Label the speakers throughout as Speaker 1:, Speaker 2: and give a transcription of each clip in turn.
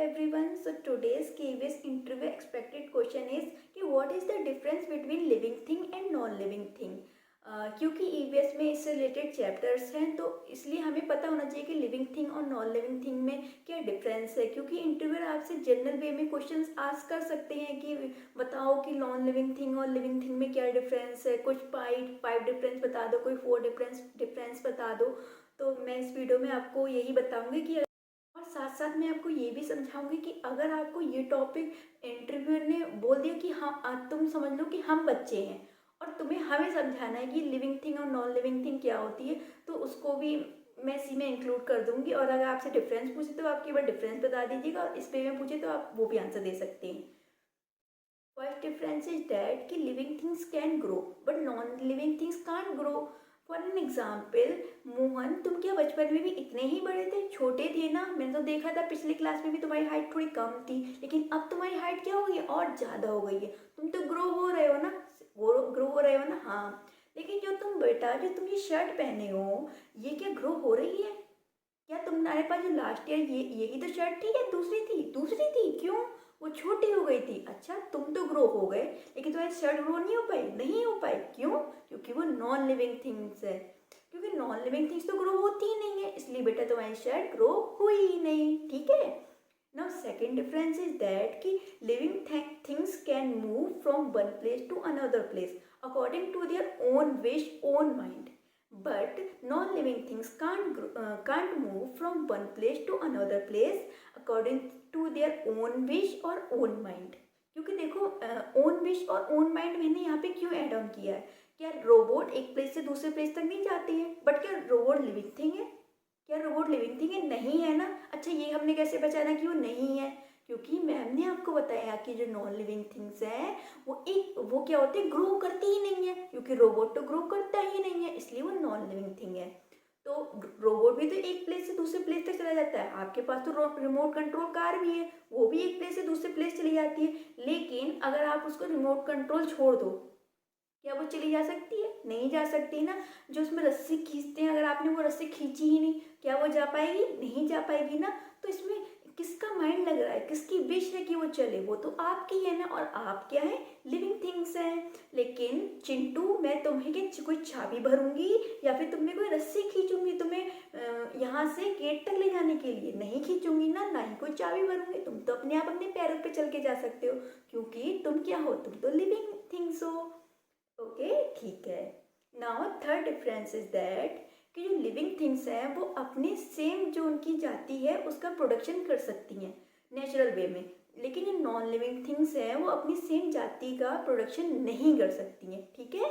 Speaker 1: everyone. So today's KVS interview expected question is कि what is the difference between living thing and non-living thing? क्योंकि EVS में इससे related chapters हैं तो इसलिए हमें पता होना चाहिए कि लिविंग थिंग और नॉन लिविंग थिंग में क्या डिफरेंस है, क्योंकि इंटरव्यूअर आपसे जनरल वे में क्वेश्चंस आस्क कर सकते हैं कि बताओ कि नॉन लिविंग थिंग और लिविंग थिंग में क्या डिफरेंस है, कुछ फाइव डिफरेंस बता दो, कोई फोर डिफरेंस बता दो। तो मैं इस वीडियो में आपको यही बताऊंगी कि और साथ साथ मैं आपको ये भी समझाऊंगी कि अगर आपको ये टॉपिक इंटरव्यूअर ने बोल दिया कि हाँ तुम समझ लो कि हम बच्चे हैं और तुम्हें हमें समझाना है कि लिविंग थिंग और नॉन लिविंग थिंग क्या होती है, तो उसको भी मैं इसी में इंक्लूड कर दूंगी। और अगर आपसे डिफरेंस पूछे तो आप केवल डिफरेंस बता दीजिएगा और इस पे में पूछे तो आप वो भी आंसर दे सकते हैं। फर्स्ट डिफरेंस इज दैट कि living things can grow but non living things can't grow. For an example, Mohan तुम क्या बचपन में भी इतने ही बड़े थे, छोटे थे ना? मैंने तो देखा था पिछले क्लास में भी तुम्हारी हाइट थोड़ी कम थी, लेकिन अब तुम्हारी हाइट क्या हो गई है? और ज़्यादा हो गई है। तुम तो ग्रो हो रहे हो ना, ग्रो हो रहे हो ना? हाँ, लेकिन जो तुम बेटा जो तुम ये शर्ट पहने हो, ये क्या ग्रो हो रही है? क्या तुम्हारे पास जो लास्ट ईयर ये यही तो शर्ट थी या दूसरी थी? दूसरी थी। क्यों? वो छोटी हो गई थी। अच्छा, तुम तो ग्रो हो गए लेकिन तुम्हारी शर्ट ग्रो नहीं हो पाई? नहीं हो पाई। क्यों? क्योंकि वो नॉन लिविंग थिंग्स है। क्योंकि नॉन लिविंग थिंग्स तो ग्रो होती ही नहीं है, इसलिए बेटा तुम्हारी शर्ट ग्रो हुई ही नहीं। ठीक है। Now second difference is that कि living things can move from one place to another place according to their own wish, own mind. But non-living things can't move from one place to another place according to their own wish or own mind। क्योंकि देखो, own wish और own mind मैंने यहाँ पे क्यों add on किया है? क्या रोबोट एक प्लेस से दूसरे प्लेस तक नहीं जाती है? बट क्या रोबोट लिविंग थिंग है? क्या रोबोट लिविंग थिंग है? नहीं है ना। अच्छा, ये हमने कैसे पहचाना कि वो नहीं है? क्योंकि मैम ने आपको बताया कि जो नॉन लिविंग थिंग्स हैं वो क्या होते हैं? ग्रो करती ही नहीं है, क्योंकि रोबोट तो ग्रो करता ही नहीं है, इसलिए वो नॉन लिविंग थिंग है। तो रोबोट भी तो एक प्लेस से दूसरे प्लेस तक चला जाता है। आपके पास तो रिमोट कंट्रोल कार भी है, वो भी एक प्लेस से दूसरे प्लेस चली जाती है। लेकिन अगर आप उसको रिमोट कंट्रोल छोड़ दो, क्या वो चली जा सकती है? नहीं जा सकती ना। जो उसमें रस्सी खींचते हैं, अगर आपने वो रस्सी खींची ही नहीं, क्या वो जा पाएगी? नहीं जा पाएगी ना। तो इसमें किसका माइंड लग रहा है, किसकी विश है कि वो चले? वो तो आपकी है ना। और आप क्या है? लिविंग थिंग्स हैं। लेकिन चिंटू, मैं तुम्हें क्या कोई चाबी भरूंगी या फिर तुम्हें कोई रस्सी खींचूंगी तुम्हें यहाँ से गेट तक ले जाने के लिए? नहीं खींचूंगी ना ही कोई चाबी भरूंगी। तुम तो अपने आप अपने पैरों पे चल के जा सकते हो, क्योंकि तुम क्या हो? तुम तो लिविंग थिंग्स हो। ओके, ठीक है। Now third difference is that कि जो लिविंग थिंग्स हैं वो अपने सेम जो उनकी जाति है उसका प्रोडक्शन कर सकती हैं नेचुरल वे में, लेकिन जो नॉन लिविंग थिंग्स हैं वो अपनी सेम जाति का प्रोडक्शन नहीं कर सकती हैं। ठीक है।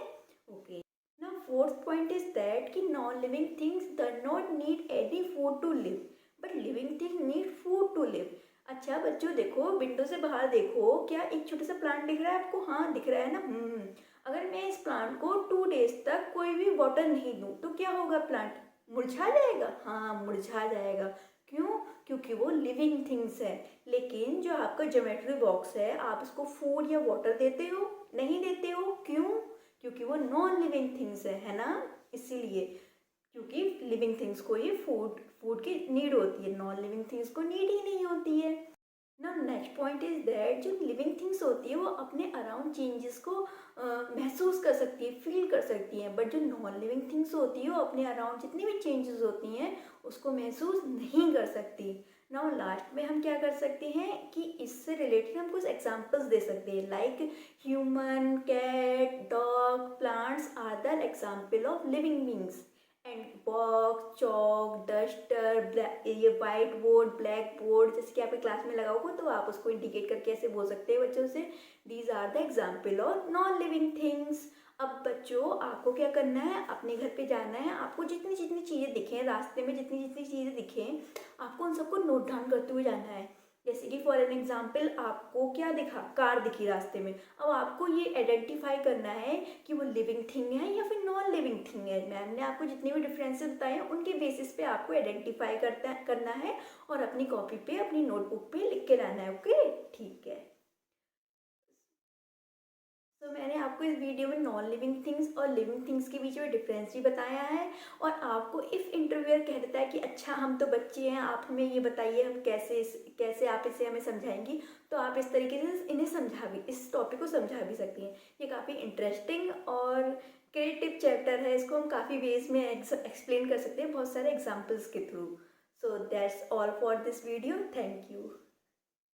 Speaker 1: Okay. Now fourth point is that कि non living things does not need any food to live but living thing need food to live. अच्छा बच्चों, देखो विंडो से बाहर देखो, क्या एक छोटा सा प्लांट दिख रहा है आपको? हाँ, दिख रहा है ना। अगर मैं इस प्लांट को 2 डेज तक कोई भी वाटर नहीं दूं तो क्या होगा? प्लांट मुरझा जाएगा। हाँ, मुरझा जाएगा। क्यों? क्योंकि वो लिविंग थिंग्स है। लेकिन जो आपका ज्योमेट्री बॉक्स है, आप उसको फूड या वाटर देते हो? नहीं देते हो। क्यों? क्योंकि वो नॉन लिविंग थिंग्स है ना। इसीलिए, क्योंकि लिविंग थिंग्स को ही फूड फूड की नीड होती है, नॉन लिविंग थिंग्स को नीड ही नहीं होती है ना। नेक्स्ट पॉइंट इज दैट जो लिविंग थिंग्स होती है वो अपने अराउंड चेंजेस को महसूस कर सकती है, फील कर सकती हैं। बट जो नॉन लिविंग थिंग्स होती है वो अपने अराउंड जितनी भी चेंजेस होती हैं उसको महसूस नहीं कर सकती। नाउ लास्ट में हम क्या कर सकते हैं कि इससे रिलेटेड हम कुछ एग्जांपल्स दे सकते हैं, like human, cat, dog, plants are the example of living beings. And box, chalk, duster, ये वाइट बोर्ड, ब्लैक बोर्ड, जैसे कि आपके क्लास में लगा होगा तो आप उसको इंडिकेट करके ऐसे बोल सकते हैं बच्चों से, these are the example of non living things. अब बच्चों, आपको क्या करना है? अपने घर पे जाना है, आपको जितनी जितनी चीज़ें दिखें रास्ते में, जितनी जितनी चीज़ें दिखें आपको उन सबको नोट डाउन करते हुए जाना है। जैसे कि फॉर एन एग्जाम्पल, आपको क्या दिखा? कार दिखी रास्ते में। अब आपको ये आइडेंटिफाई करना है कि वो लिविंग थिंग है या फिर नॉन लिविंग थिंग है। मैम ने आपको जितने भी डिफरेंसेस बताए हैं उनके बेसिस पे आपको आइडेंटिफाई करना है और अपनी कॉपी पे, अपनी नोटबुक पे लिख के लाना है। ओके, ठीक है। तो मैंने आपको इस वीडियो में नॉन लिविंग थिंग्स और लिविंग थिंग्स के बीच में डिफरेंस भी बताया है, और आपको इफ़ इंटरव्यूअर कह देता है कि अच्छा हम तो बच्चे हैं, आप हमें ये बताइए हम कैसे आप इसे हमें समझाएंगी, तो आप इस तरीके से इन्हें इस टॉपिक को समझा भी सकती हैं। ये काफ़ी इंटरेस्टिंग और क्रिएटिव चैप्टर है, इसको हम काफ़ी वेज में एक्सप्लेन कर सकते हैं बहुत सारे एग्जाम्पल्स के through. So that's all for this video, thank you.